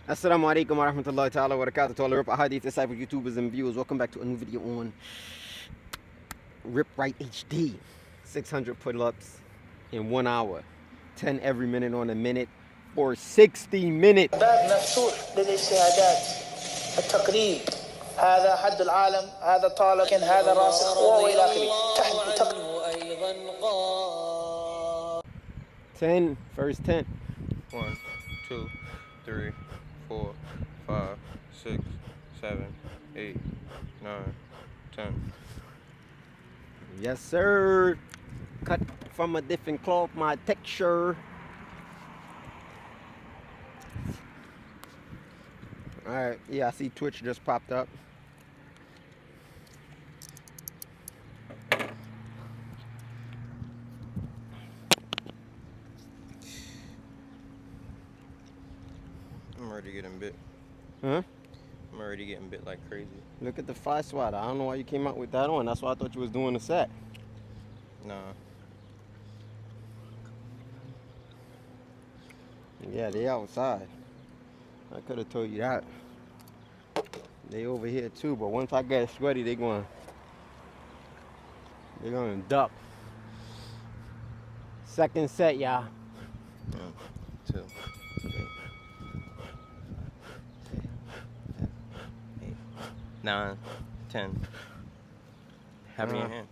Assalamu alaikum wa rahmatullahi ta'ala wa barakatuh to all the Rip Hadith disciple YouTubers and viewers. Welcome back to a new video on Rip Right HD. 600 pull-ups in 1 hour. 10 every minute on a minute for 60 minutes. باب مفتوح للاجتهادات التقليد. هذا حد العالم، هذا طالب، هذا راسخ والى اخره. 10, first 10. 1, 2, 3, 4, 5, 6, 7, 8, 9, 10. Yes, sir. Cut from a different cloth, my texture. Alright, yeah, I see Twitch just popped up. I'm already getting bit. Huh? I'm already getting bit like crazy. Look at the 5 swatter. I don't know why you came out with that on. That's why I thought you was doing the set. Nah. Yeah, they outside. I could have told you that. They over here too, but once I get sweaty, they're gonna duck. Second set, y'all. 1, 2, 3, 8, 9, 10. Happened in your hand.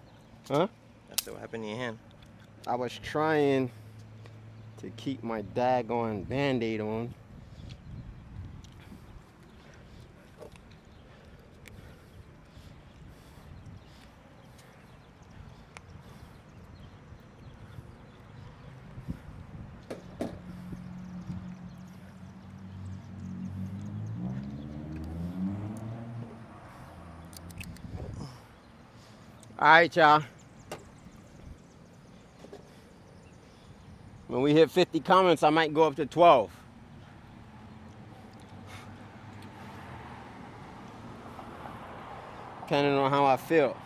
Huh? That's what happened in your hand. I was trying to keep my daggone Band-Aid on. All right, y'all. When we hit 50 comments, I might go up to 12. Depending on how I feel.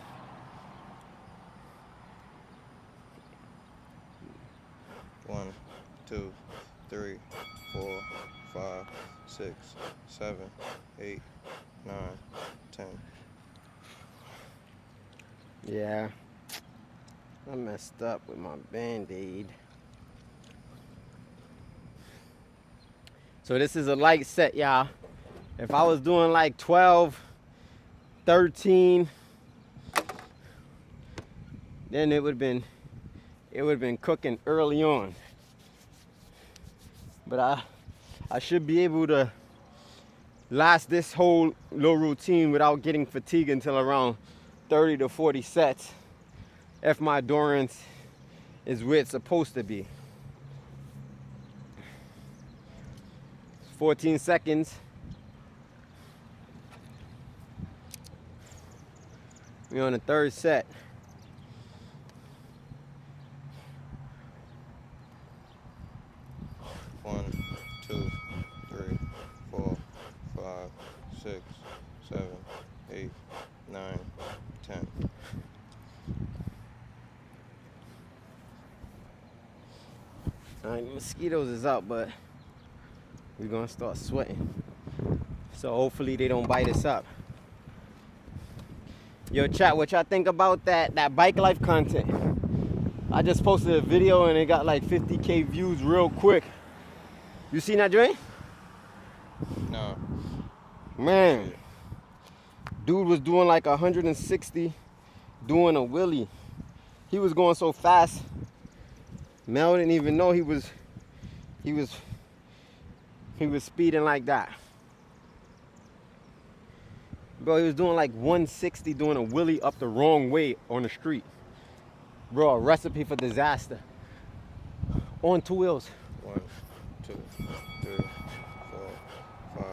One, 2, 3, 4, 5, 6, 7, 8, 9, 10. Yeah. I messed up with my Band-Aid. So this is a light set, y'all. If I was doing like 12, 13, then it would have been cooking early on. But I should be able to last this whole little routine without getting fatigued until around 30 to 40 sets if my endurance is where it's supposed to be. 14 seconds. We're on the third set. One, 2, 3, 4, 5, 6, 7, 8, 9, 10. All right, mosquitoes is out, but we're gonna start sweating. So hopefully they don't bite us up. Yo, chat, what y'all think about that bike life content? I just posted a video and it got like 50K views real quick. You seen that, Dre? No. Man, dude was doing like 160 doing a wheelie. He was going so fast. Mel didn't even know he was speeding like that. Bro, he was doing like 160 doing a wheelie up the wrong way on the street. Bro, a recipe for disaster. On 2 wheels. 1, 2, 3, 4, 5,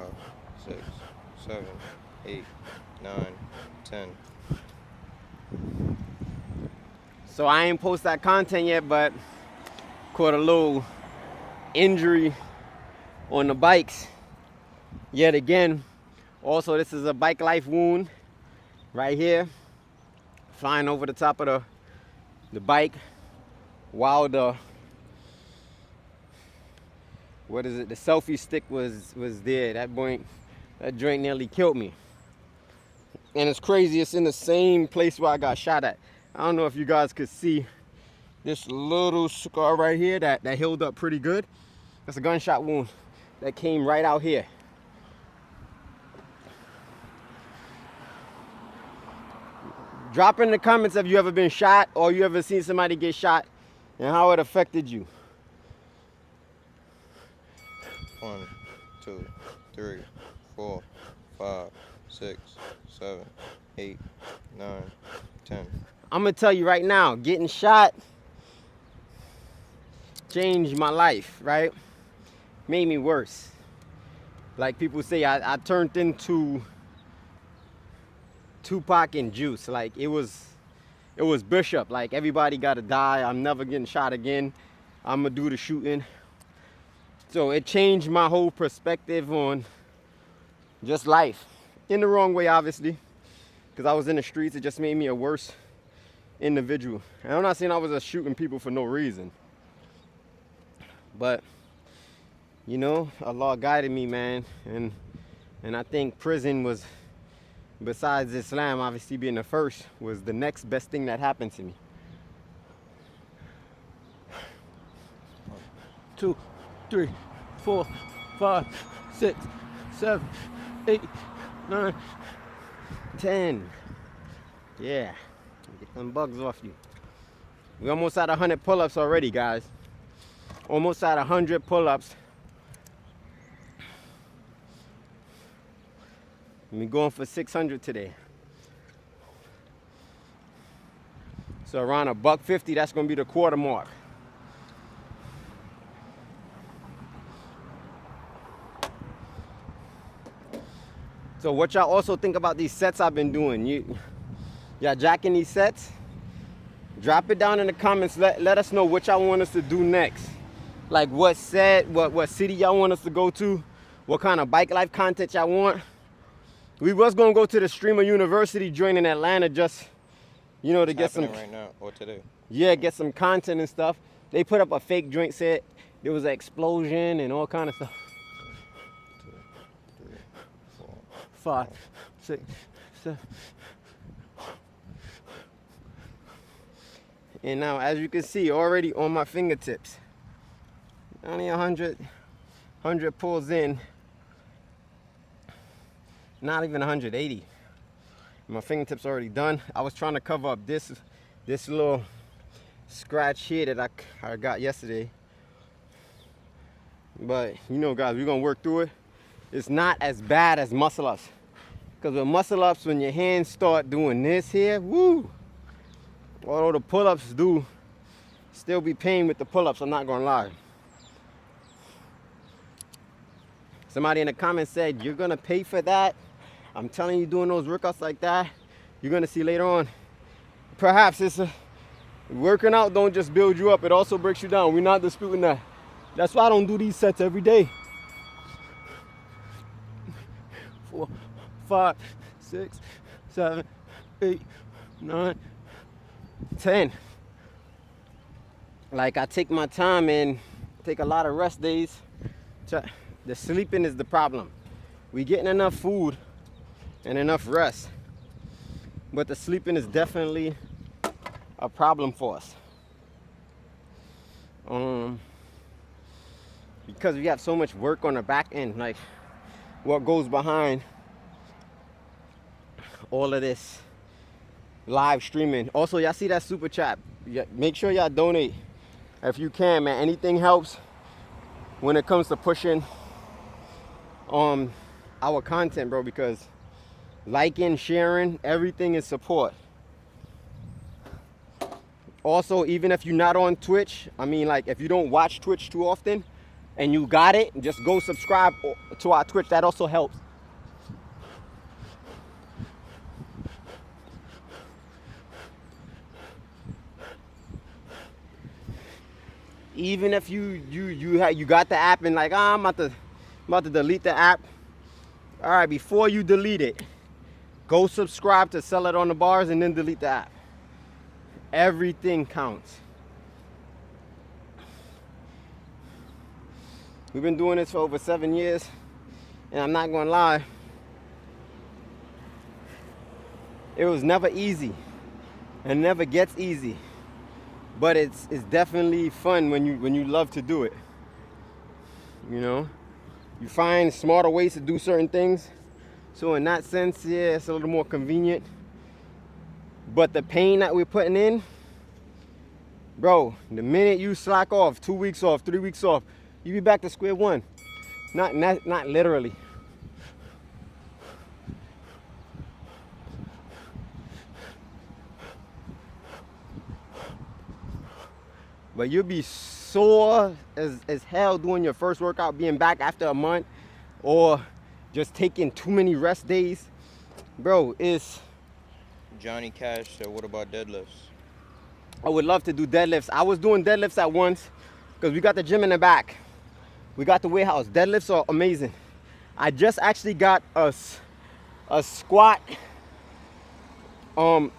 6, 7, 8, 9, 10. So I ain't post that content yet, but caught a little injury on the bikes yet again. Also, this is a bike life wound right here, flying over the top of the bike while what is it? The selfie stick was there. That joint nearly killed me. And it's crazy, it's in the same place where I got shot at. I don't know if you guys could see this little scar right here that healed up pretty good. That's a gunshot wound that came right out here. Drop in the comments if you ever been shot or you ever seen somebody get shot and how it affected you. 1, 2, 3, 4, 5, 6, 7, 8, 9, 10. I'm gonna tell you right now, getting shot changed my life, right? Made me worse. Like people say, I turned into Tupac and Juice. Like it was Bishop. Like everybody gotta die. I'm never getting shot again. I'm gonna do the shooting. So it changed my whole perspective on just life. In the wrong way, obviously, because I was in the streets. It just made me a worse individual. And I'm not saying I was just shooting people for no reason, but you know, Allah guided me, man. And I think prison was, besides Islam obviously being the first, was the next best thing that happened to me. 2, 3, 4, 5, 6, 7, 8, 9, 10. Yeah, get them bugs off you. We almost at 100 pull-ups already, guys. Almost at 100 pull-ups. We're going for 600 today. So around $1.50, that's gonna be the quarter mark. So what y'all also think about these sets I've been doing? Y'all jacking these sets? Drop it down in the comments. Let us know what y'all want us to do next. Like what set, what city y'all want us to go to, what kind of bike life content y'all want. We was gonna go to the Streamer University joint in Atlanta just, you know, to get some right now or today. Yeah, get some content and stuff. They put up a fake joint set. There was an explosion and all kind of stuff. 2, 3, 4, 5, 6, 7. And now, as you can see, already on my fingertips, only 100 pulls in. Not even 180. My fingertips already done. I was trying to cover up this little scratch here that I got yesterday. But you know, guys, we're gonna work through it. It's not as bad as muscle ups. Because with muscle ups, when your hands start doing this here, woo! Although the pull-ups do still be pain with the pull-ups, I'm not gonna lie. Somebody in the comments said, you're gonna pay for that? I'm telling you, doing those workouts like that, you're gonna see later on. Perhaps working out don't just build you up, it also breaks you down. We're not disputing that. That's why I don't do these sets every day. 4, 5, 6, 7, 8, 9, 10. Like I take my time and take a lot of rest days. The sleeping is the problem. We getting enough food and enough rest, but the sleeping is definitely a problem for us. Because we have so much work on the back end, like what goes behind all of this live streaming. Also, y'all see that super chat? Make sure y'all donate if you can, man. Anything helps when it comes to pushing our content, bro, because liking, sharing, everything is support. Also, even if you're not on Twitch, I mean, like if you don't watch Twitch too often and you got it, just go subscribe to our Twitch. That also helps. Even if you got the app and like, I'm about to delete the app. All right, before you delete it, go subscribe to Sell It on the Bars and then delete the app. Everything counts. We've been doing this for over 7 years, and I'm not gonna lie, it was never easy, and never gets easy. But it's definitely fun when you love to do it. You know, you find smarter ways to do certain things. So in that sense, yeah, it's a little more convenient. But the pain that we're putting in, bro, the minute you slack off, 2 weeks off, 3 weeks off, you be back to square one. Not literally. But you'll be sore as hell doing your first workout, being back after a month, or just taking too many rest days. Bro, it's... Johnny Cash said, what about deadlifts? I would love to do deadlifts. I was doing deadlifts at once because we got the gym in the back. We got the warehouse. Deadlifts are amazing. I just actually got a squat, a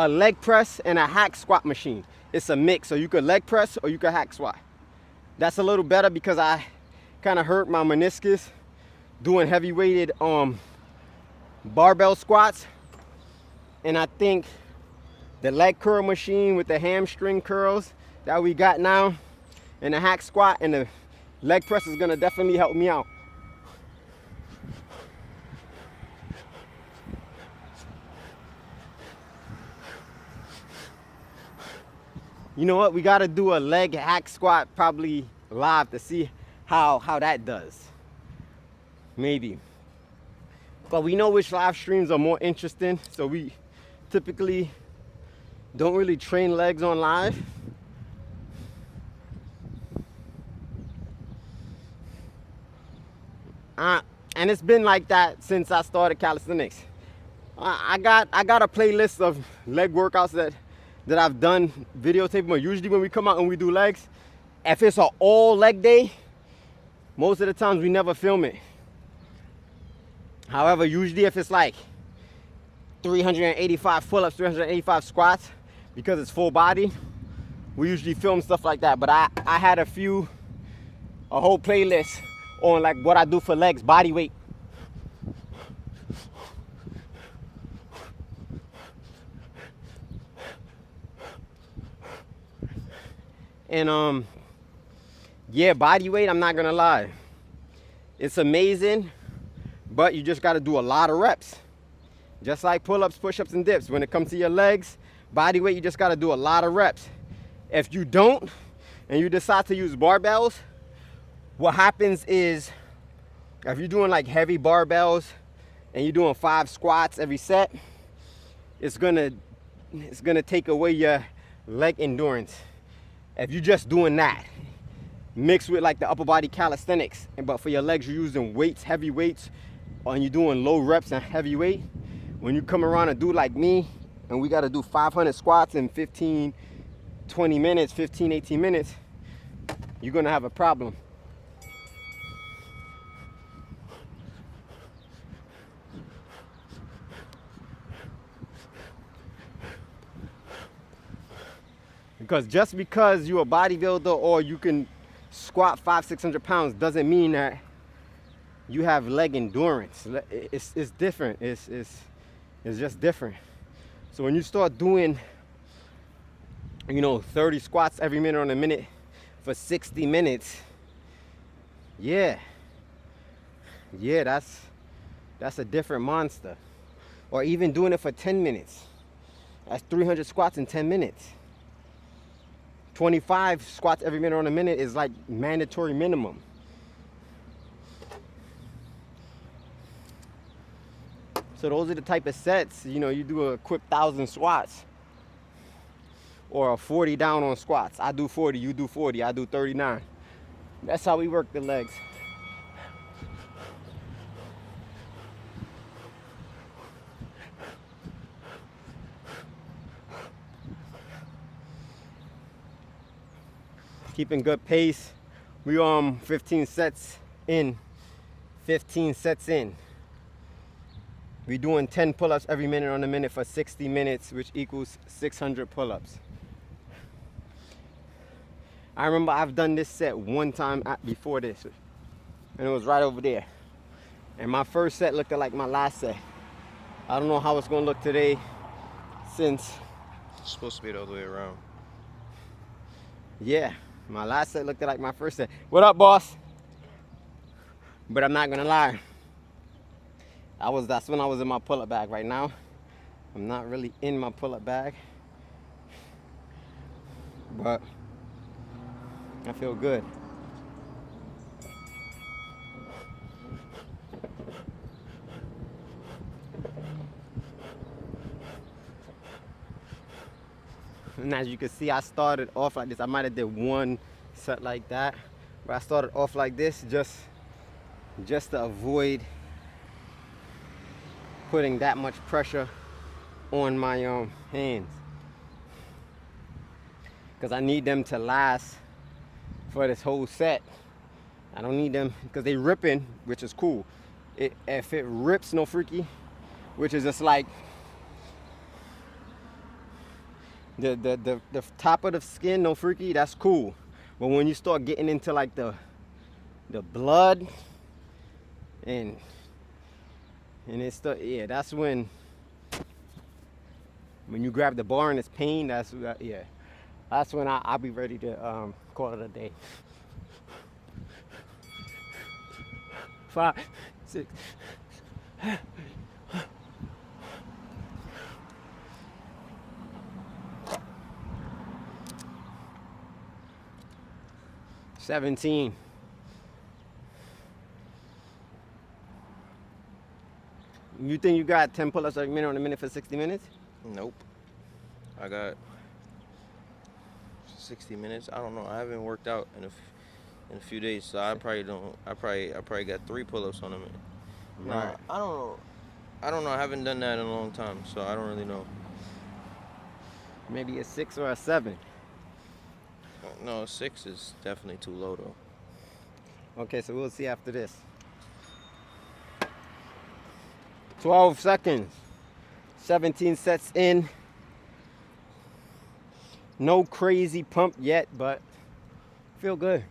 leg press and a hack squat machine. It's a mix, so you could leg press or you could hack squat. That's a little better because I kind of hurt my meniscus doing heavy weighted barbell squats. And I think the leg curl machine with the hamstring curls that we got now and the hack squat and the leg press is gonna definitely help me out. You know what? We gotta do a leg hack squat probably live to see how that does. Maybe. But we know which live streams are more interesting, so we typically don't really train legs on live. And it's been like that since I started calisthenics. I got a playlist of leg workouts that I've done videotaping, but usually when we come out and we do legs, if it's an all leg day, most of the times we never film it. However, usually if it's like 385 pull-ups, 385 squats, because it's full body, we usually film stuff like that. But I had a whole playlist on like what I do for legs, body weight. And yeah, body weight, I'm not gonna lie, it's amazing, but you just gotta do a lot of reps. Just like pull-ups, push-ups, and dips. When it comes to your legs, body weight, you just gotta do a lot of reps. If you don't, and you decide to use barbells, what happens is, if you're doing like heavy barbells, and you're doing 5 squats every set, it's gonna take away your leg endurance. If you're just doing that, mixed with like the upper body calisthenics, but for your legs you're using weights, heavy weights, and you're doing low reps and heavy weight, when you come around and do like me, and we gotta do 500 squats in 15, 20 minutes, 15, 18 minutes, you're gonna have a problem. Because just because you're a bodybuilder or you can squat 500-600 pounds doesn't mean that you have leg endurance. It's different. It's just different. So when you start doing, 30 squats every minute on a minute for 60 minutes, yeah, that's a different monster. Or even doing it for 10 minutes. That's 300 squats in 10 minutes. 25 squats every minute on a minute is like mandatory minimum. So those are the type of sets, you do a quick 1,000 squats or a 40 down on squats. I do 40, you do 40, I do 39. That's how we work the legs. Keeping good pace. We 15 sets in. 15 sets in. We're doing 10 pull-ups every minute on a minute for 60 minutes, which equals 600 pull-ups. I remember I've done this set one time before this, and it was right over there. And my first set looked like my last set. I don't know how it's gonna look today, since It's supposed to be the other way around. yeah, my last set looked like my first set. What up, boss? But I'm not gonna lie. That's when I was in my pull-up bag. Right now, I'm not really in my pull-up bag. But I feel good. And as you can see, I started off like this. I might have did one set like that, but I started off like this just to avoid putting that much pressure on my hands, because I need them to last for this whole set. I don't need them because they ripping, which is cool. If it rips, no freaky, which is just like the top of the skin, no freaky, that's cool. But when you start getting into like the blood and it's yeah, that's when you grab the bar and it's pain. That's when I'll be ready to call it a day. 5, 6. $17. You think you got 10 pull-ups a minute on a minute for 60 minutes? Nope. I got 60 minutes. I don't know. I haven't worked out in a few days, so I probably don't. I probably got 3 pull-ups on a minute. No, Right. I don't know. I haven't done that in a long time, so I don't really know. Maybe a 6 or a 7. No, 6 is definitely too low though. Okay, so we'll see after this. 12 seconds. 17 sets in. No crazy pump yet, but feel good.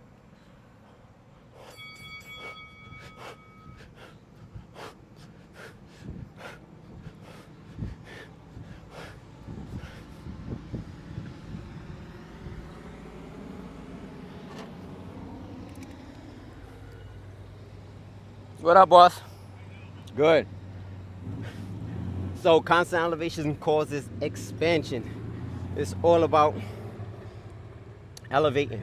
What up, boss? Good. So constant elevation causes expansion. It's all about elevating.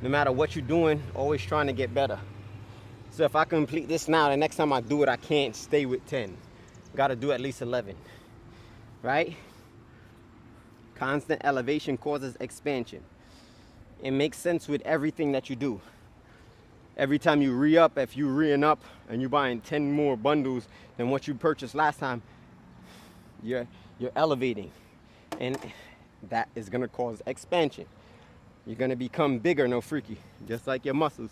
No matter what you're doing, always trying to get better. So if I complete this now, the next time I do it, I can't stay with 10. Got to do at least 11, right? Constant elevation causes expansion. It makes sense with everything that you do. Every time you re-up, if you re-ing up and you're buying 10 more bundles than what you purchased last time, you're elevating. And that is gonna cause expansion. You're gonna become bigger, no freaky, just like your muscles.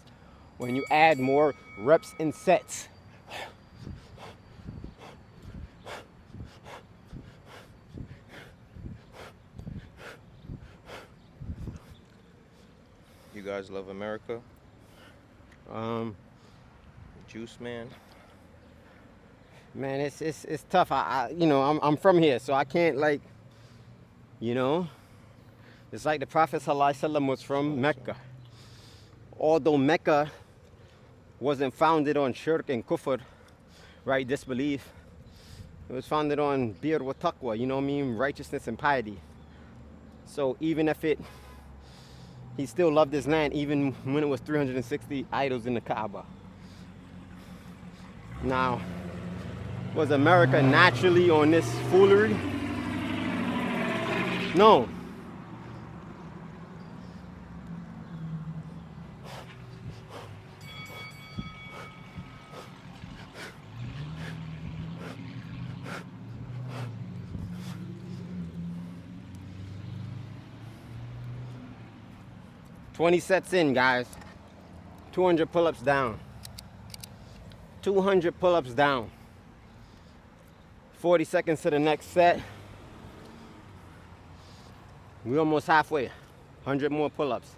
When you add more reps and sets. You guys love America? Juice Man. Man, it's tough. I'm from here, so I can't it's like the Prophet ﷺ was from Mecca. Although Mecca wasn't founded on shirk and kufr, right, disbelief, it was founded on bir wa taqwa, righteousness and piety. So even if he still loved his land, even when it was 360 idols in the Kaaba. Now, was America naturally on this foolery? No. $20 sets in, guys. 200 pull-ups down. 200 pull-ups down. 40 seconds to the next set. We're almost halfway. 100 more pull-ups.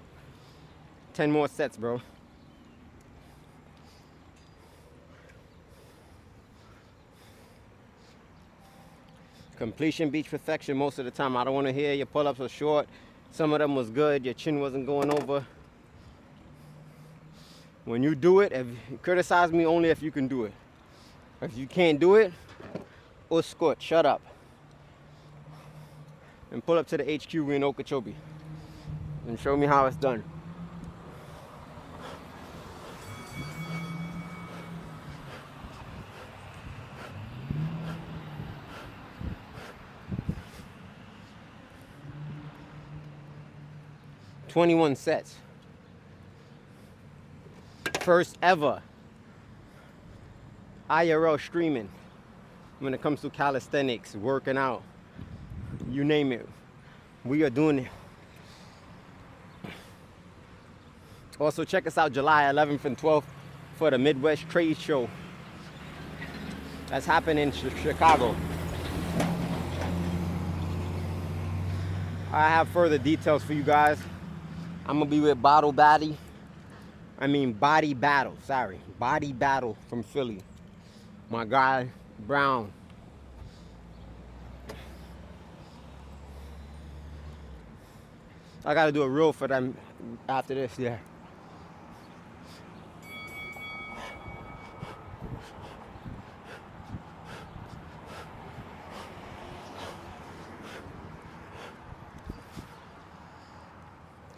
10 more sets, bro. Completion beats perfection most of the time. I don't want to hear your pull-ups were short. Some of them was good. Your chin wasn't going over. When you do it, criticize me only if you can do it. If you can't do it, uskut, shut up. And pull up to the HQ in Okeechobee and show me how it's done. "21 sets. First ever IRL streaming when it comes to calisthenics, working out, you name it. We are doing it. Also, check us out July 11th and 12th for the Midwest Trade Show. That's happening in Chicago. I have further details for you guys. I'm gonna be with Body Battle, sorry. Body Battle from Philly. My guy, Brown. I gotta do a reel for them after this, yeah.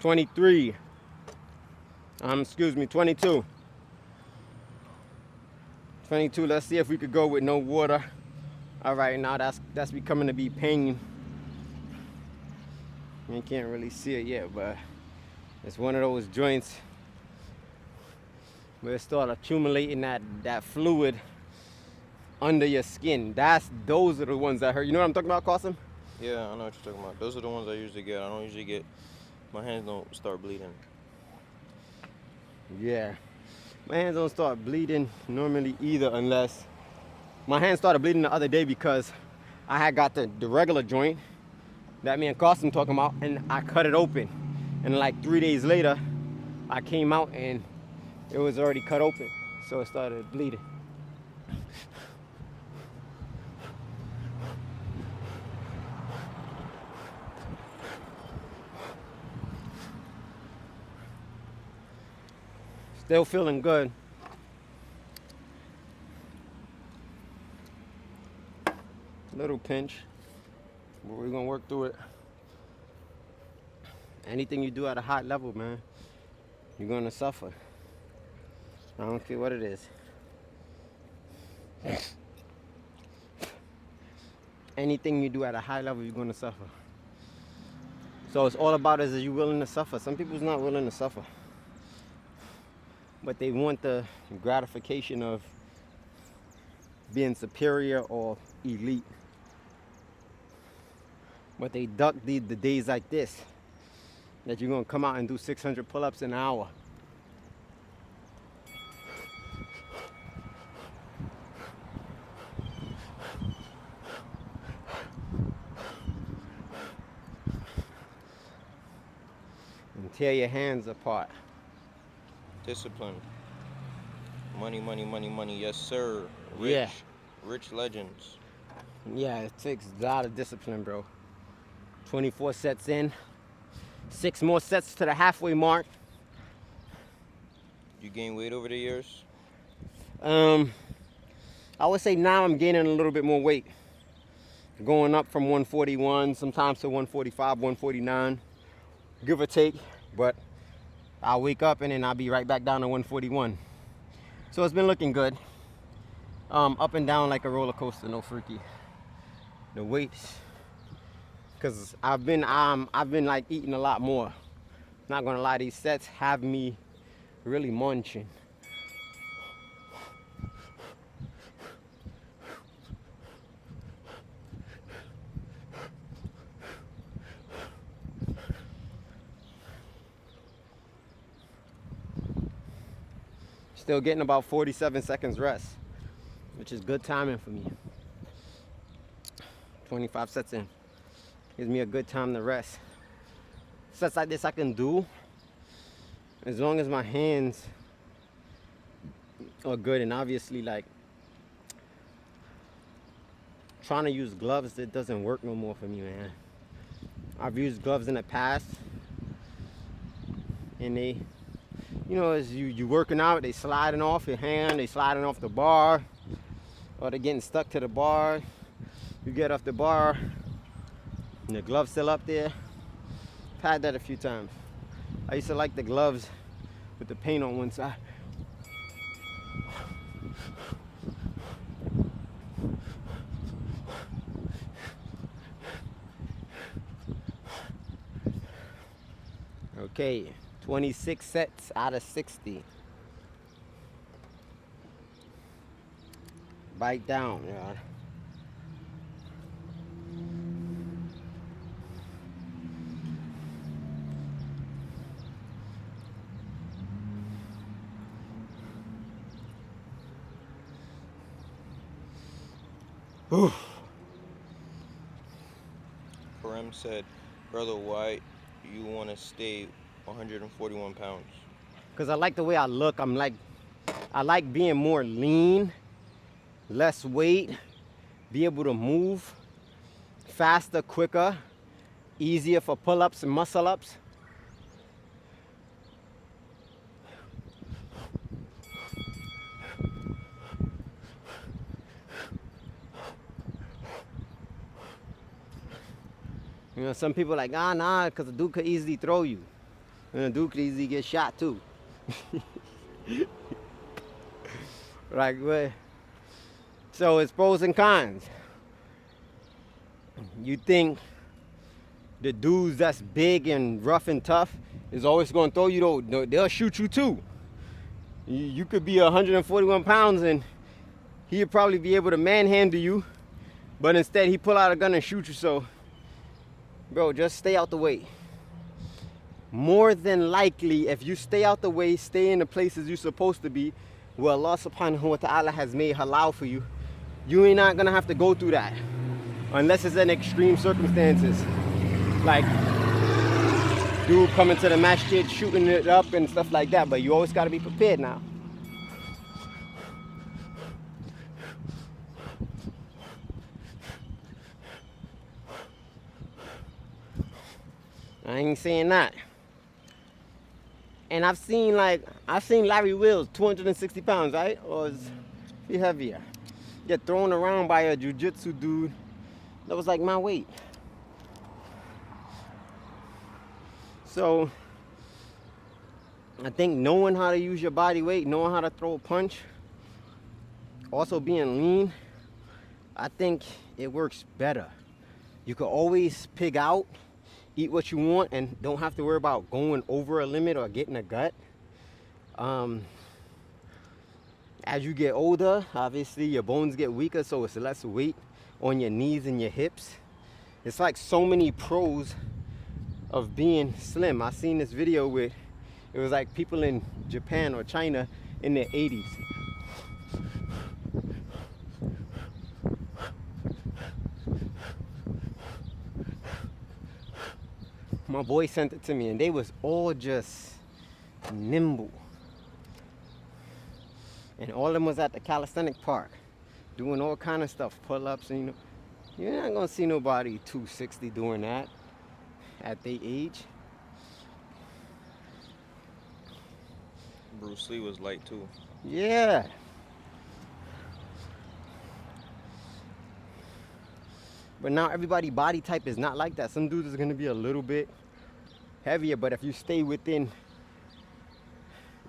"23. 22. 22, let's see if we could go with no water. All right, now that's becoming to be pain. You can't really see it yet, but it's one of those joints where it start accumulating that fluid under your skin. Those are the ones that hurt. You know what I'm talking about, Qasim? Yeah, I know what you're talking about. Those are the ones I usually get. I don't usually get, my hands don't start bleeding. Yeah. My hands don't start bleeding normally either, unless my hands started bleeding the other day because I had got the regular joint that me and Qasim talking about, and I cut it open. And like 3 days later, I came out and it was already cut open. So it started bleeding. Still feeling good. Little pinch, but we're gonna work through it. Anything you do at a high level, man, you're gonna suffer. I don't care what it is. Anything you do at a high level, you're gonna suffer. So it's all about, is you willing to suffer? Some people's not willing to suffer, but they want the gratification of being superior or elite. But they duck the days like this, that you're gonna come out and do 600 pull-ups an hour. And tear your hands apart. Discipline. Money, money, money, money. Yes, sir. Rich. Yeah. Rich legends. Yeah, it takes a lot of discipline, bro. 24 sets in. 6 more sets to the halfway mark. You gain weight over the years? I would say now I'm gaining a little bit more weight. Going up from 141 sometimes to 145, 149, give or take. But I'll wake up and then I'll be right back down to 141. So it's been looking good. Up and down like a roller coaster, no freaky. The weights, because I've been like eating a lot more. Not gonna lie, these sets have me really munching. Still getting about 47 seconds rest, which is good timing for me. 25 sets in. Gives me a good time to rest. Sets like this I can do as long as my hands are good, and obviously like trying to use gloves, it doesn't work no more for me, man. I've used gloves in the past, and they, you know, as you working out, they sliding off your hand, they sliding off the bar, or they're getting stuck to the bar. You get off the bar, and the glove's still up there. I've had that a few times. I used to like the gloves with the paint on one side. Okay, 26 sets out of 60. Bite down, y'all. Kareem said, brother, why you want to stay 141 pounds? Because I like the way I look. I like being more lean, less weight, be able to move faster, quicker, easier for pull-ups and muscle-ups. You know, some people are like, nah, because the dude could easily throw you. And the dude could easily get shot too. Like, what? So it's pros and cons. You think the dudes that's big and rough and tough is always going to throw you, though? No, they'll shoot you too. You could be 141 pounds and he'd probably be able to manhandle you, but instead he pull out a gun and shoot you. So, bro, just stay out the way. More than likely, if you stay out the way, stay in the places you're supposed to be, where Allah subhanahu wa ta'ala has made halal for you, you ain't not gonna have to go through that. Unless it's in extreme circumstances. Like, dude coming to the masjid, shooting it up and stuff like that, but you always gotta be prepared now. I ain't saying that. And I've seen Larry Wills, 260 pounds, right? Or is he heavier? Get thrown around by a jiu-jitsu dude that was like my weight. So I think knowing how to use your body weight, knowing how to throw a punch, also being lean, I think it works better. You can always pig out, eat what you want, and don't have to worry about going over a limit or getting a gut. As you get older, obviously your bones get weaker, so it's less weight on your knees and your hips. It's like so many pros of being slim. I seen this video with, it was like people in Japan or China in their 80s. My boy sent it to me and they was all just nimble. And all of them was at the calisthenic park doing all kind of stuff, pull-ups, and you know, you're not gonna see nobody 260 doing that at their age. Bruce Lee was light too. Yeah. But now everybody body type is not like that. Some dudes is gonna be a little bit heavier, but if you stay within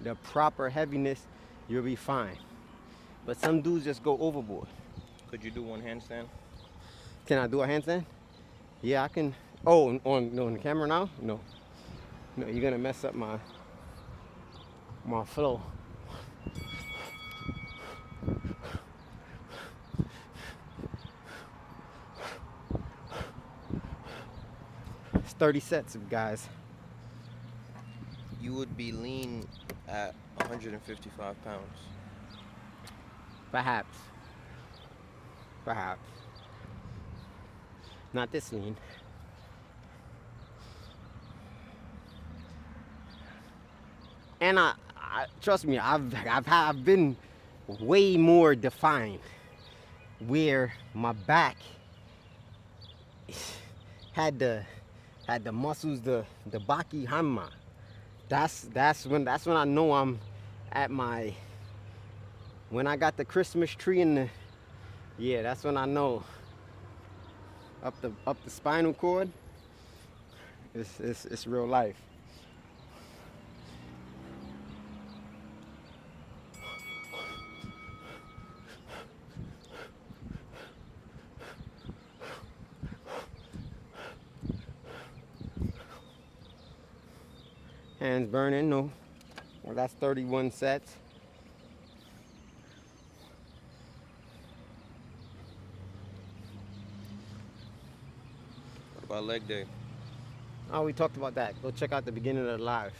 the proper heaviness, you'll be fine. But some dudes just go overboard. Could you do one handstand? Can I do a handstand? Yeah, I can. Oh, on the camera now? No. No, you're gonna mess up my flow. It's 30 sets, guys. You would be lean at 155 pounds. Perhaps. Not this lean. And I trust me, I've been way more defined where my back had the muscles, the baki hamma. That's when I know I'm at my, when I got the Christmas tree in the, yeah, that's when I know up the spinal cord. It's real life. Hands burning, no. Well, that's 31 sets. What about leg day? Oh, we talked about that. Go check out the beginning of the live.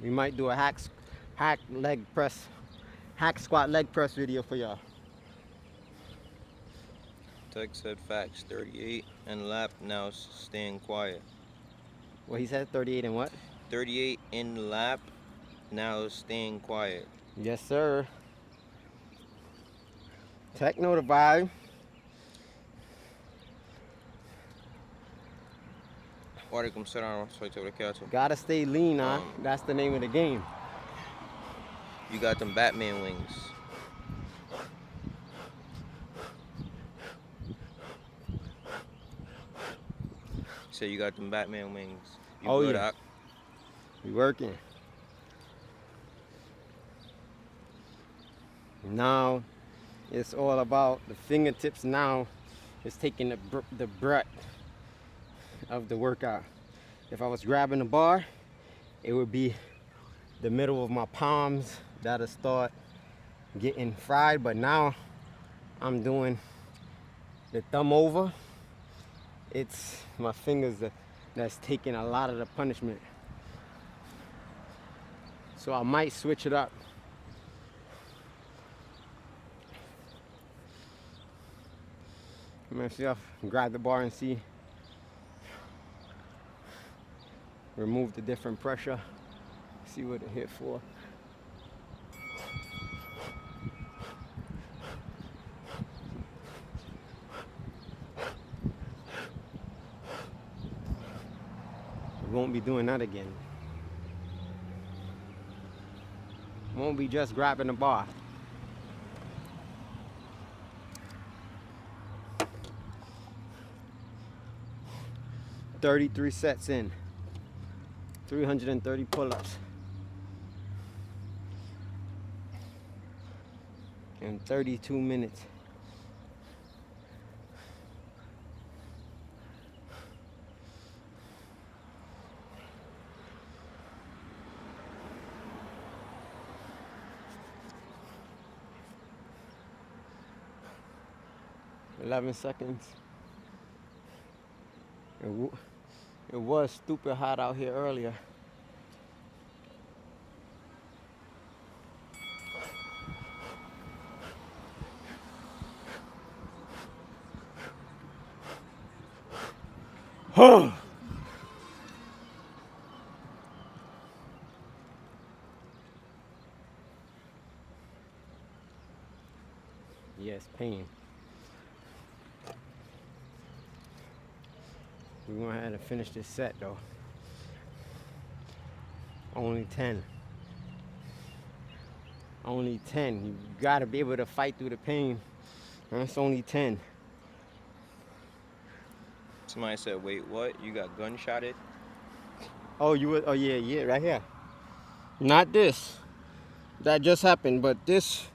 We might do a hack squat leg press video for y'all. Tech said facts. 38 and lap, now staying quiet. What he said, 38 and what? 38 in lap, now staying quiet. Yes, sir. Techno the vibe. Walaikum salam wa barakatuh. Gotta stay lean, huh? That's the name of the game. You got them Batman wings. So you got them Batman wings. You Oh, good, yeah. Ak? We working. Now it's all about the fingertips. Now it's taking the breadth of the workout. If I was grabbing the bar, it would be the middle of my palms that'll start getting fried. But now I'm doing the thumb over. It's my fingers that's taking a lot of the punishment. So I might switch it up. I'm gonna see if I can grab the bar and see. Remove the different pressure. See what it hit for. We won't be doing that again. Won't be just grabbing the bar. $33 sets in. 330 pull-ups. In 32 minutes. $11 seconds. It was stupid hot out here earlier. Yes, pain. We're going to have to finish this set though. Only 10. Only 10. You got to be able to fight through the pain. That's only 10. Somebody said, wait, what? You got gunshotted? Oh, you would? Oh, yeah, right here. Not this. That just happened, but this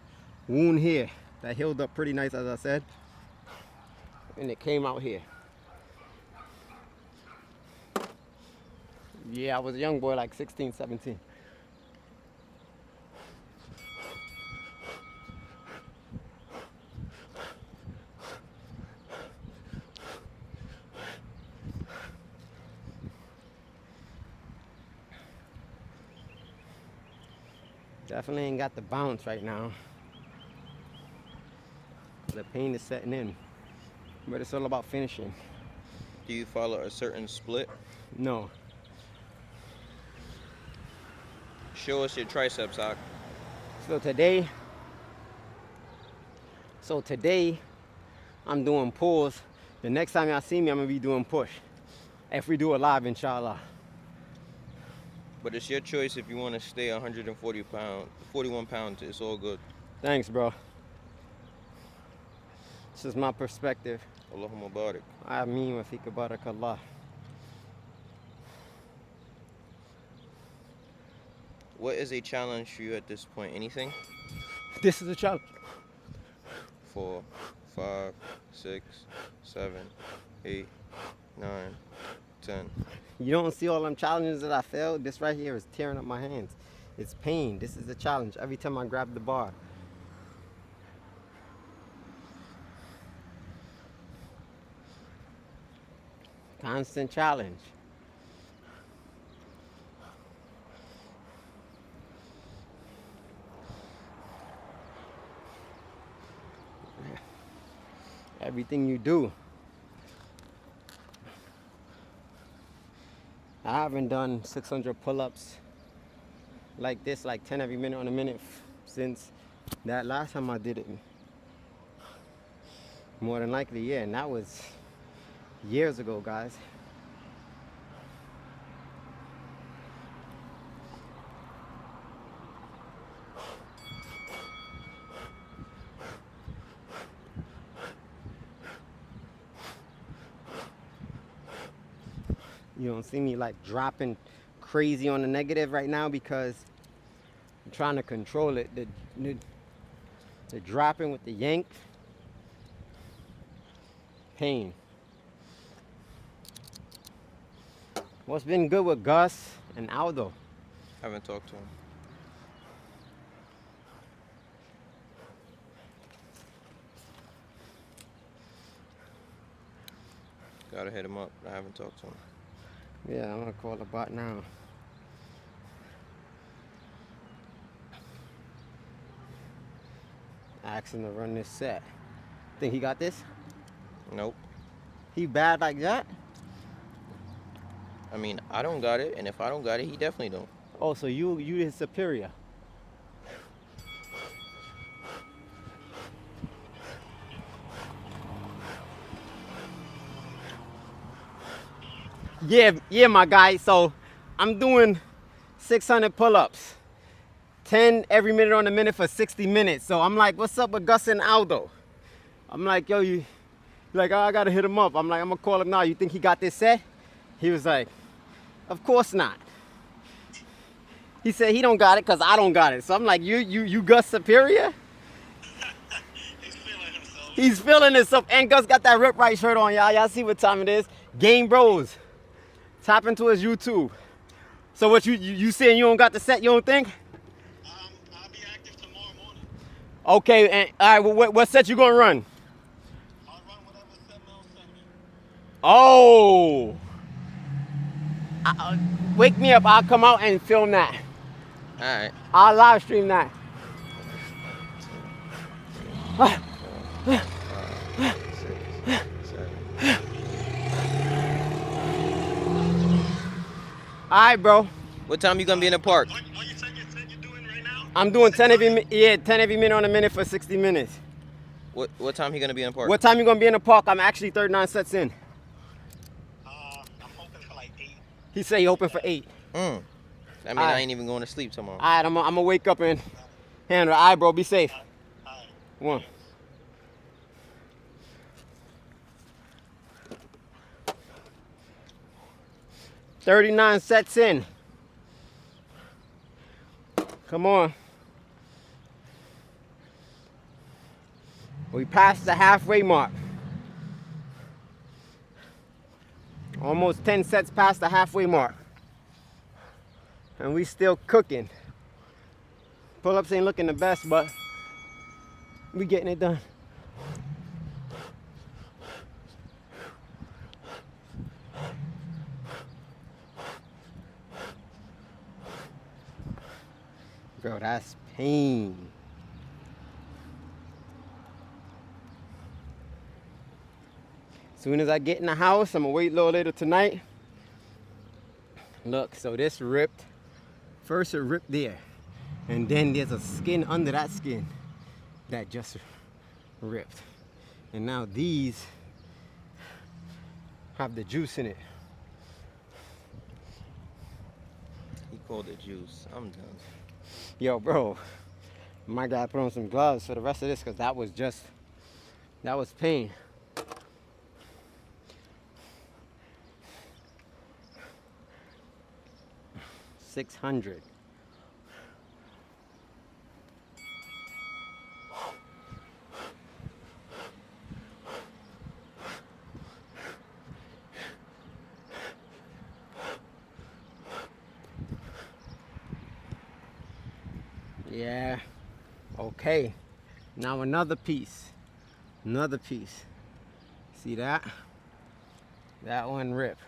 wound here that healed up pretty nice, as I said. And it came out here. Yeah, I was a young boy, like 16, 17. Definitely ain't got the bounce right now. The pain is setting in. But it's all about finishing. Do you follow a certain split? No. Show us your triceps, Hawk. So today, I'm doing pulls. The next time y'all see me, I'm gonna be doing push. If we do it live, inshallah. But it's your choice if you want to stay 41 pounds. It's all good. Thanks, bro. This is my perspective. Allahumma barik. I mean, wa fika barakallah. What is a challenge for you at this point? Anything? This is a challenge. 4, 5, 6, 7, 8, 9, 10. You don't see all them challenges that I failed? This right here is tearing up my hands. It's pain. This is a challenge every time I grab the bar. Constant challenge. Everything you do. I haven't done 600 pull-ups like this, like 10 every minute on a minute, since that last time I did it. More than likely, yeah, and that was years ago, guys. You don't see me like dropping crazy on the negative right now because I'm trying to control it. The dropping with the yank, pain. What's been good with Gus and Aldo? Haven't talked to him. Gotta hit him up. I haven't talked to him. Yeah, I'm gonna call the bot now. Ask him to run this set. Think he got this? Nope. He bad like that? I mean, I don't got it, and if I don't got it, he definitely don't. Oh, so you his superior. Yeah, my guy. So I'm doing 600 pull-ups, 10 every minute on the minute for 60 minutes. So I'm like, what's up with Gus and Aldo? I'm like, yo, you like, oh, I gotta hit him up. I'm like, I'm gonna call him now. You think he got this set? He was like, of course not. He said he don't got it because I don't got it. So I'm like, you Gus superior? He's feeling himself. And Gus got that Rip Right shirt on, y'all. Y'all see what time it is? Game Bros. Tap into his YouTube. So what you saying you don't got the set, you don't think? I'll be active tomorrow morning. Okay, and all right, well, what set you gonna run? I'll run whatever set Mel send me. Oh. Wake me up, I'll come out and film that. Alright. I'll live stream that. 5, 6, 7. All right, bro. What time you gonna be in the park? What you said you're doing right now? I'm doing 10 every minute on a minute for 60 minutes. What time he gonna be in the park? What time you gonna be in the park? I'm actually 39 sets in. I'm hoping for like 8. He said he open for 8. That mean Alright. I ain't even going to sleep tomorrow. All right, I'm gonna wake up and handle it. All right, bro, be safe. Alright. One. $39 sets in. Come on. We passed the halfway mark. Almost 10 sets past the halfway mark. And we still cooking. Pull-ups ain't looking the best, but we getting it done. Bro, that's pain. As soon as I get in the house, I'm gonna wait a little later tonight. Look, so this ripped First it ripped there, and then there's a skin under that skin that just ripped. And now these have the juice in it. He called it juice. I'm done. Yo, bro, my guy put on some gloves for the rest of this because that was pain. $600. Yeah. Okay. Now another piece. Another piece. See that? That one ripped.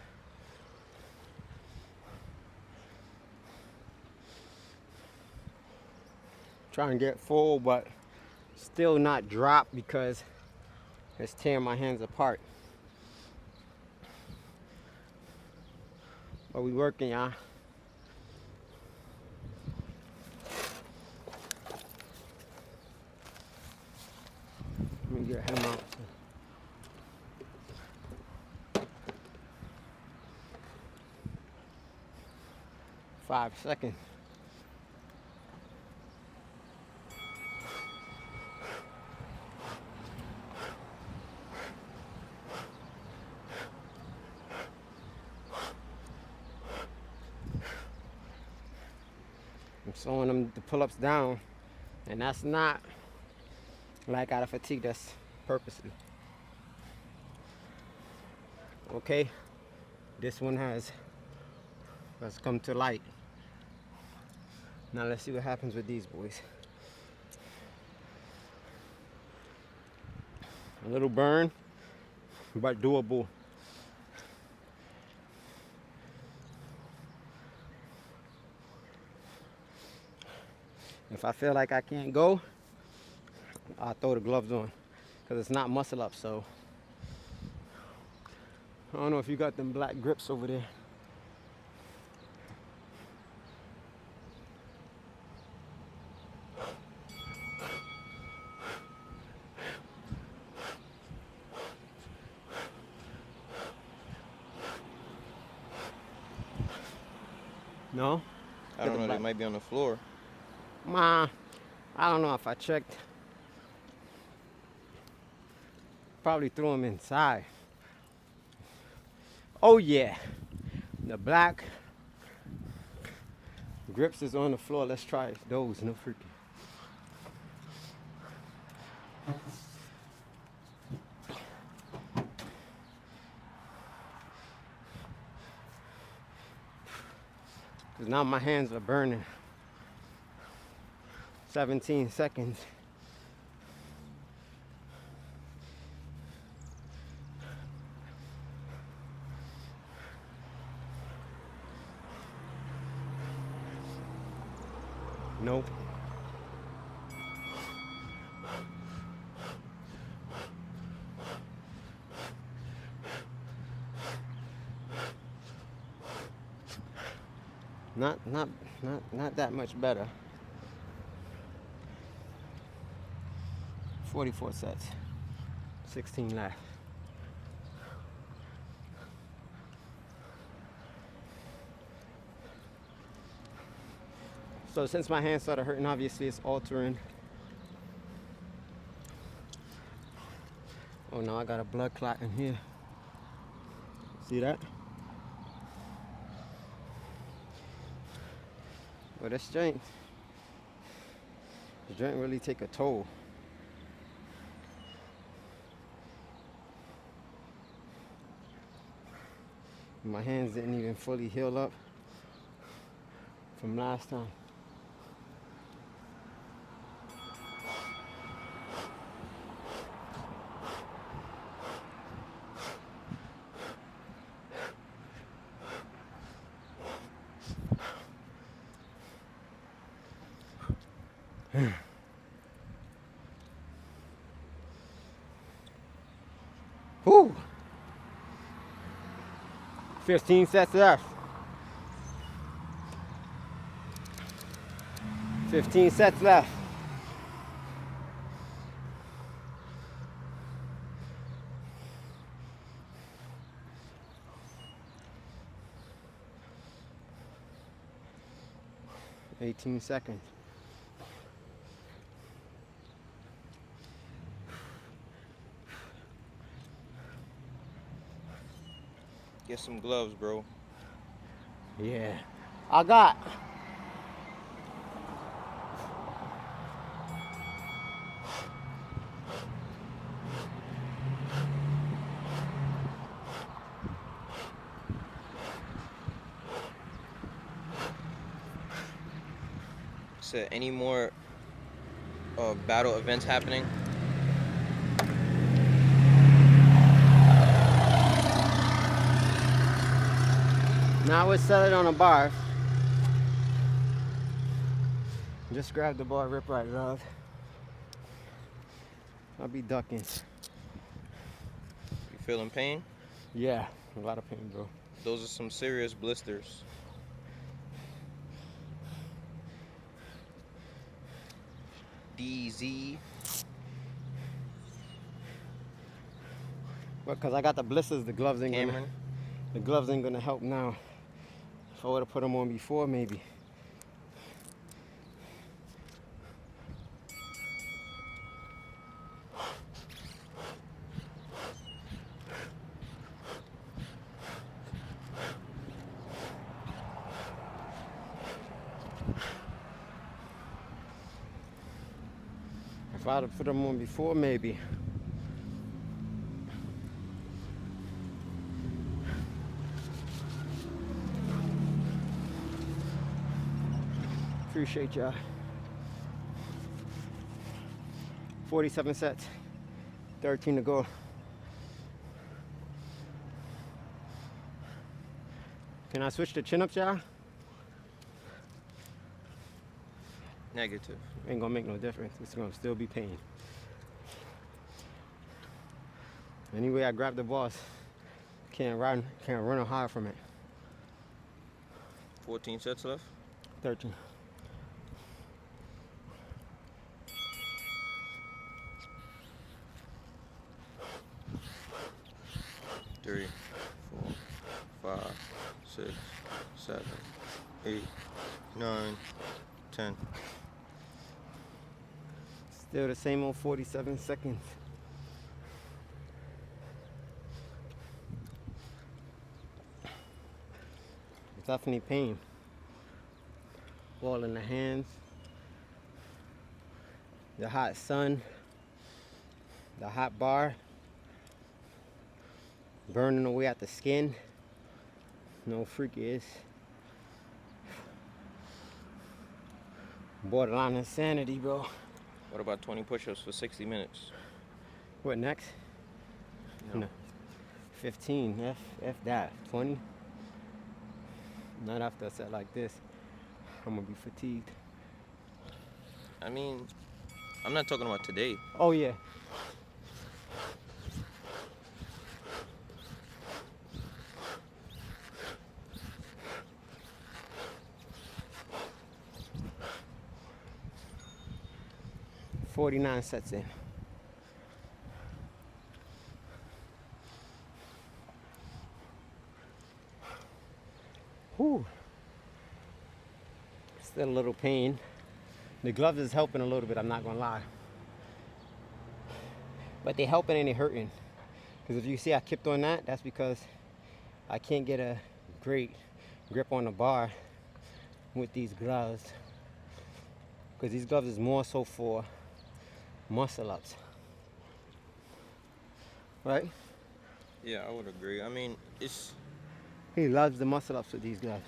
Trying to get full, but still not drop because it's tearing my hands apart. But we working, y'all. Let me get him out. 5 seconds. I'm slowing them the pull-ups down, and that's not like out of fatigue, that's purposely. Okay, this one has come to light. Now let's see what happens with these boys. A little burn, but doable. If I feel like I can't go, I'll throw the gloves on because it's not muscle up. So I don't know if you got them black grips over there. No? I don't know. They might be on the floor. I don't know if I checked. Probably threw them inside. Oh yeah, the black grips is on the floor. Let's try those. No freaking. Cause now my hands are burning. 17 seconds. Nope. Not that much better. 44 sets. 16 left. So since my hands started hurting, obviously it's altering. Oh no, I got a blood clot in here. See that? But this joint really take a toll. My hands didn't even fully heal up from last time. Whew. 15 sets left. 15 sets left. $18 seconds. Get some gloves, bro. Yeah. I got. Said any more battle events happening? Now we're selling on a bar. Just grab the bar, rip right love. I'll be ducking. You feeling pain? Yeah, a lot of pain, bro. Those are some serious blisters. DZ. But because I got the blisters, the gloves ain't Cameron. gonna help now. If I would have put them on before, maybe. If I'd have put them on before, maybe. Appreciate y'all. 47 sets, 13 to go. Can I switch to chin-ups, y'all? Negative. Ain't gonna make no difference. It's gonna still be pain. Anyway, I grab the boss. Can't run or hide from it. 14 sets left. 13. Three, 4, 5, 6, 7, 8, 9, 10. Still the same old 47 seconds. It's definitely pain. Ball in the hands. The hot sun. The hot bar. Burning away at the skin. No freaky is. Borderline insanity, bro. What about 20 push-ups for 60 minutes? What next? No. 15. F that. 20. Not after a set like this. I'm gonna be fatigued. I mean, I'm not talking about today. Oh yeah. $49 sets in. Whew. Still a little pain. The gloves is helping a little bit, I'm not gonna lie. But they helping and they hurting. Because if you see I kept on that, that's because I can't get a great grip on the bar with these gloves. Because these gloves is more so for muscle ups. Right? Yeah, I would agree. I mean, it's He loves the muscle ups with these gloves.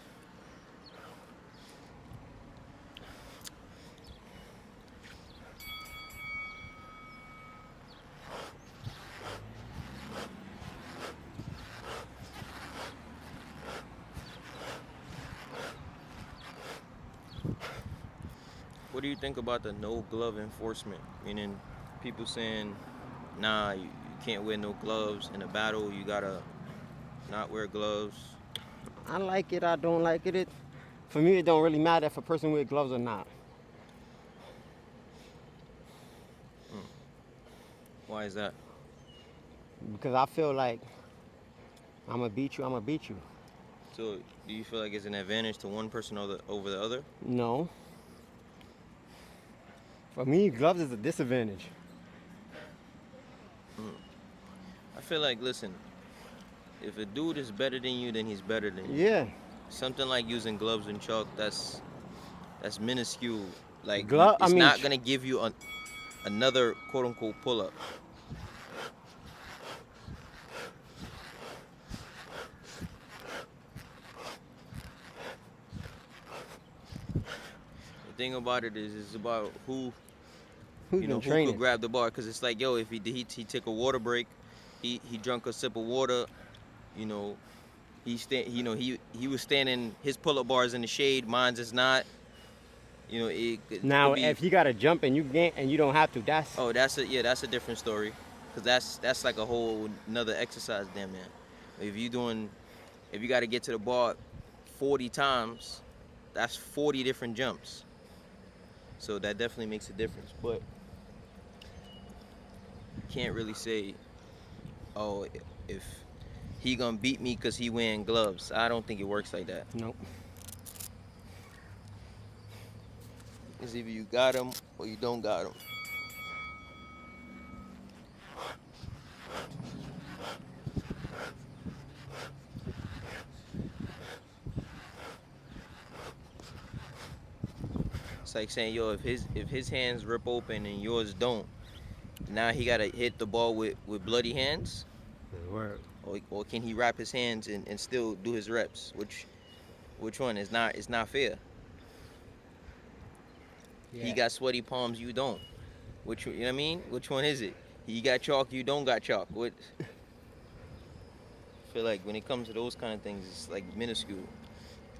What do you think about the no glove enforcement? Meaning people saying, nah, you can't wear no gloves in a battle, you gotta not wear gloves. I like it, I don't like it. For me, it don't really matter if a person wears gloves or not. Why is that? because I feel like I'm gonna beat you. I'm gonna beat you. So do you feel like it's an advantage to one person over the other? No. For me, gloves is a disadvantage. I feel like, listen, if a dude is better than you, then he's better than you. Yeah. Something like using gloves and chalk, that's minuscule. Like I it's mean, not gonna give you another quote unquote pull up. The thing about it is, it's about who who's you been know, who training? could grab the bar. Because it's like, yo, if he take a water break, he drunk a sip of water, you know, he was standing, his pull-up bars in the shade, mine's is not. You know, Now, could be. if you gotta jump and you don't have to, that's Oh, that's a different story, because that's like a whole another exercise, damn man. If you got to get to the bar 40 times, that's 40 different jumps. So that definitely makes a difference, but can't really say, oh, if he gonna beat me because he wearing gloves. I don't think it works like that. nope. It's either you got him or you don't got him. It's like saying, yo, if his hands rip open and yours don't, now he gotta hit the ball with bloody hands, Word. or can he wrap his hands and still do his reps? Which one is not? It's not fair. Yeah. He got sweaty palms, you don't. You know what I mean? Which one is it? He got chalk, you don't got chalk. What? I feel like when it comes to those kind of things, it's like minuscule.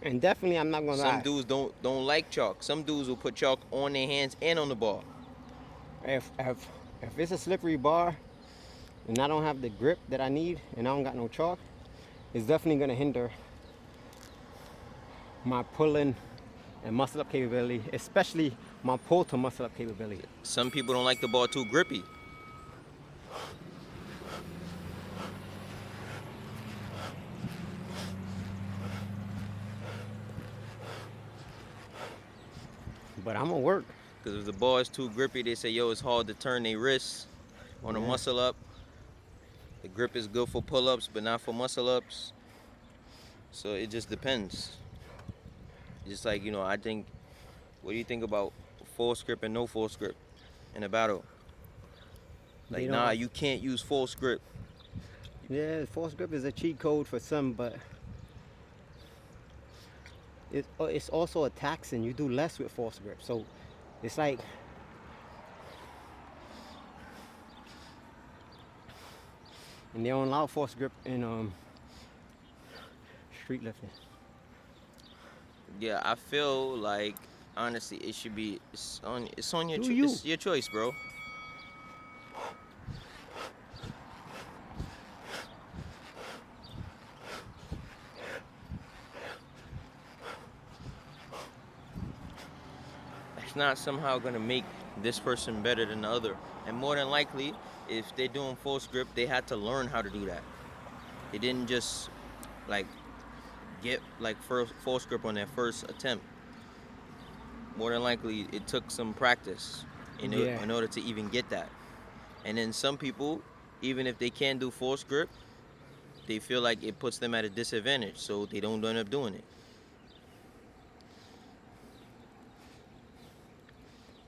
And definitely, I'm not gonna Some lie. dudes don't like chalk. Some dudes will put chalk on their hands and on the ball. If it's a slippery bar and I don't have the grip that I need and I don't got no chalk, it's definitely gonna hinder my pulling and muscle up capability, especially my pull to muscle up capability. Some people don't like the ball too grippy. But I'm gonna work. Because if the ball is too grippy, they say, yo, it's hard to turn their wrists on a Yeah. muscle up. The grip is good for pull-ups, but not for muscle ups. So it just depends. Just like, you know, I think, what do you think about force grip and no force grip in a battle? They Like, don't nah, have- you can't use force grip. Yeah, force grip is a cheat code for some, but it's also a taxing. You do less with force grip, so it's like and they don't allow force grip in street lifting. Yeah, I feel like, honestly, it should be, it's on your, Do you? it's your choice, bro. It's not somehow gonna make this person better than the other. And more than likely, if they're doing force grip, they had to learn how to do that. They didn't just like get like first force grip on their first attempt. More than likely, it took some practice Yeah. in order to even get that. And then some people, even if they can do force grip, they feel like it puts them at a disadvantage, so they don't end up doing it.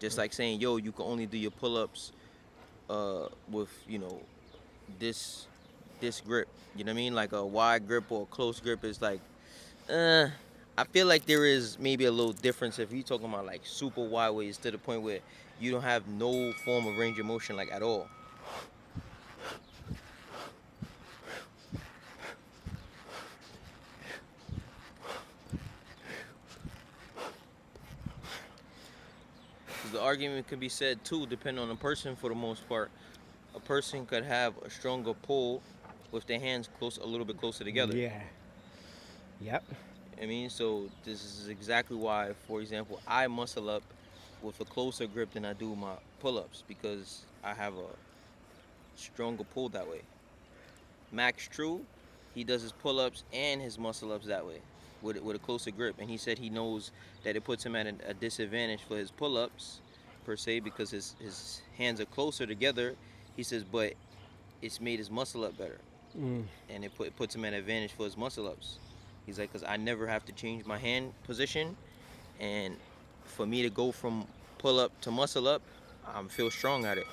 Just like saying, yo, you can only do your pull-ups with, you know, this grip. You know what I mean? Like a wide grip or a close grip is like, I feel like there is maybe a little difference if you're talking about like super wide ways to the point where you don't have no form of range of motion like at all. The argument could be said too, depending on the person. For the most part, a person could have a stronger pull with their hands a little bit closer together. Yeah. Yep. I mean, so this is exactly why, for example, I muscle up with a closer grip than I do my pull-ups, because I have stronger pull that way. Max True, he does his pull-ups and his muscle-ups that way with a closer grip. And he said he knows that it puts him at a disadvantage for his pull-ups, per se, because his hands are closer together. He says, but it's made his muscle-up better. And it puts him at an advantage for his muscle-ups. He's like, because I never have to change my hand position. And for me to go from pull-up to muscle-up, I feel strong at it.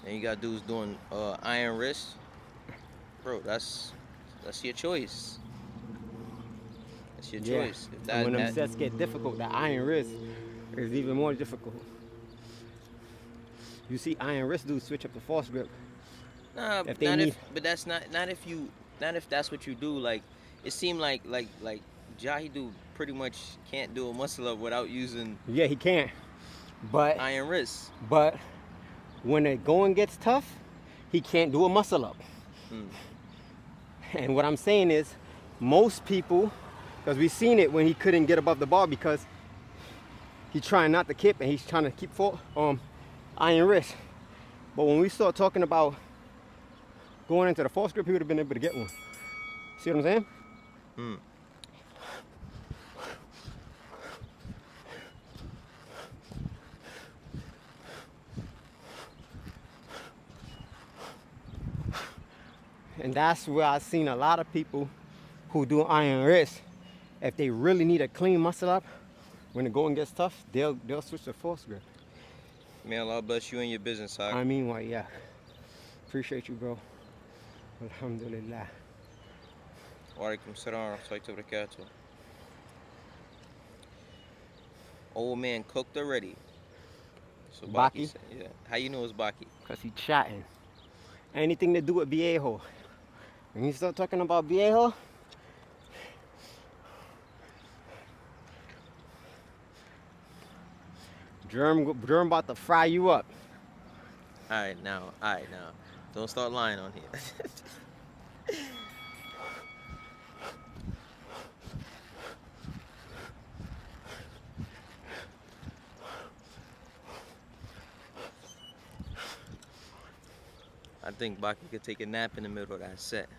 And you got dudes doing iron wrist. Bro, that's your choice. That's your choice. If And when them sets get difficult, the iron wrist is even more difficult. You see iron wrist dudes switch up the false grip. Nah, if they not need- if, but that's not if that's what you do. Like, it seemed like Jahidu pretty much can't do a muscle up without using Yeah, he can't. But iron wrists. But when the going gets tough, he can't do a muscle up. And what I'm saying is, most people, because we've seen it when he couldn't get above the bar because he's trying not to kip and he's trying to keep iron wrist. But when we start talking about going into the false grip, he would have been able to get one. See what I'm saying? And that's where I've seen a lot of people who do iron wrist. If they really need a clean muscle up, when the going gets tough, they'll switch to false grip. May Allah bless you and your business, I mean, well, yeah. Appreciate you, bro. Alhamdulillah. Wa alaikum salam wa rahmatullahi wa barakatuh. Old man cooked already. So Baki? said, yeah. How you know it's Baki? Because he chatting. Anything to do with Viejo. When you start talking about Viejo, Germ about to fry you up. Alright now. Don't start lying on here. I think Baki could take a nap in the middle of that set.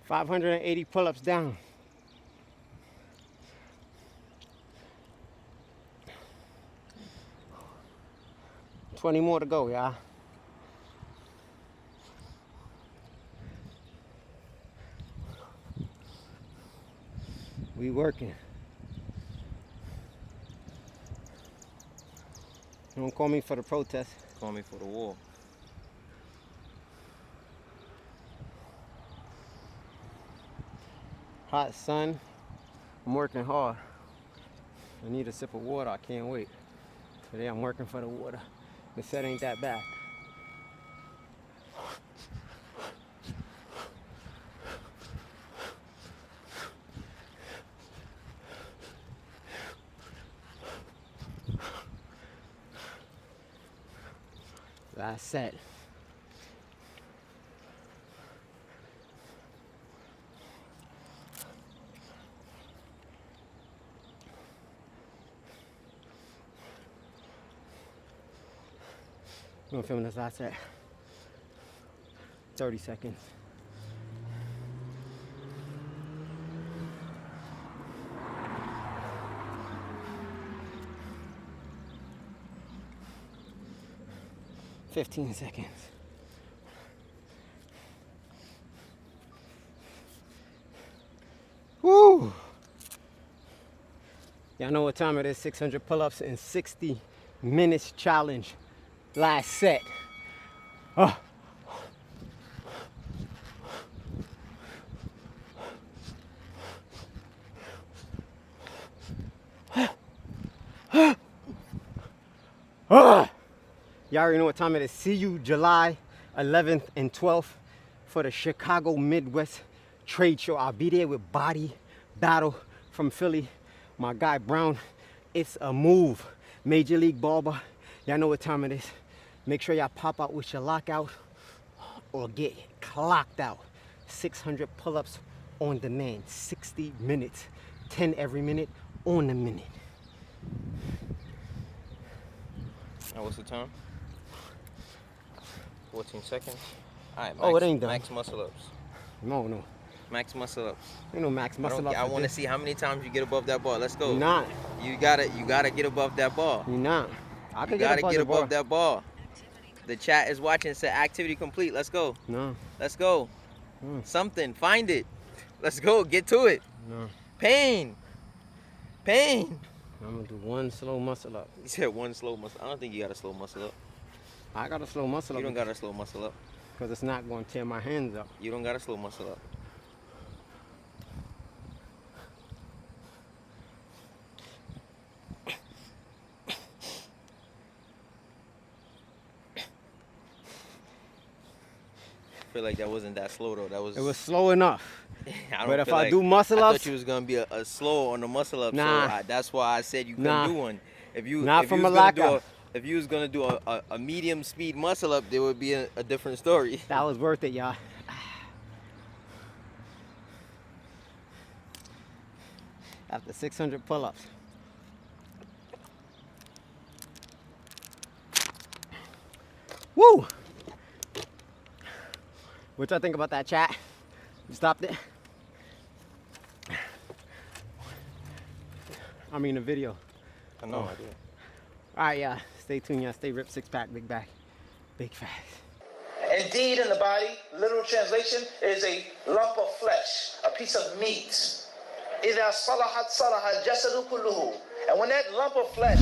$580 pull-ups down. $20 more to go, y'all. We working. Don't call me for the protest. Call me for the war. Hot sun. I'm working hard. I need a sip of water. I can't wait. Today I'm working for the water. The set ain't that bad. Last set. I'm gonna film this last set. 30 seconds. $15 seconds. Woo! Y'all know what time it is. 600 pull-ups in 60 minutes challenge. Last set. Oh. Y'all already know what time it is. See you July 11th and 12th for the Chicago Midwest Trade Show. I'll be there with Body Battle from Philly. My guy Brown. It's a move. Major League Barber. Y'all know what time it is. Make sure y'all pop out with your lockout. or get clocked out. 600 pull-ups on demand, 60 minutes, 10 every minute on the minute. Now what's the time? 14 seconds. All right, Oh, it ain't done. max muscle ups. No. Max muscle ups. Ain't no max muscle up. I want to see how many times you get above that bar. Let's go. You're not. You gotta get above that bar. You're not. I You can gotta get the bar. above that bar. The chat is watching. Said activity complete. Let's go. No. Let's go. Something. Find it. Let's go. Get to it. No. Pain. I'm gonna do one slow muscle up. You said one slow muscle. I don't think you got a slow muscle up. I got a slow muscle up. You don't got a slow muscle up. Because it's not going to tear my hands up. You don't got a slow muscle up. I feel like that wasn't that slow though. It was slow enough. I But if feel I like- do muscle I ups, thought you was gonna be a slow on the muscle up. Nah. So that's why I said you couldn't Nah. do one. If you Not if from you was a gonna lack do of- if you was gonna do a medium speed muscle up, there would be a different story. that was worth it, y'all. After 600 pull-ups. Woo! What y'all think about that, chat? You stopped it? I mean the video. I know. I do. Alright, yeah. Stay tuned, y'all. Stay ripped, six pack, big back. Big facts. Indeed, in the body, literal translation, is a lump of flesh, a piece of meat. إِذَا صَلَحَتْ صَلَحَ الْجَسَدُ كُلُّهُ. And when that lump of flesh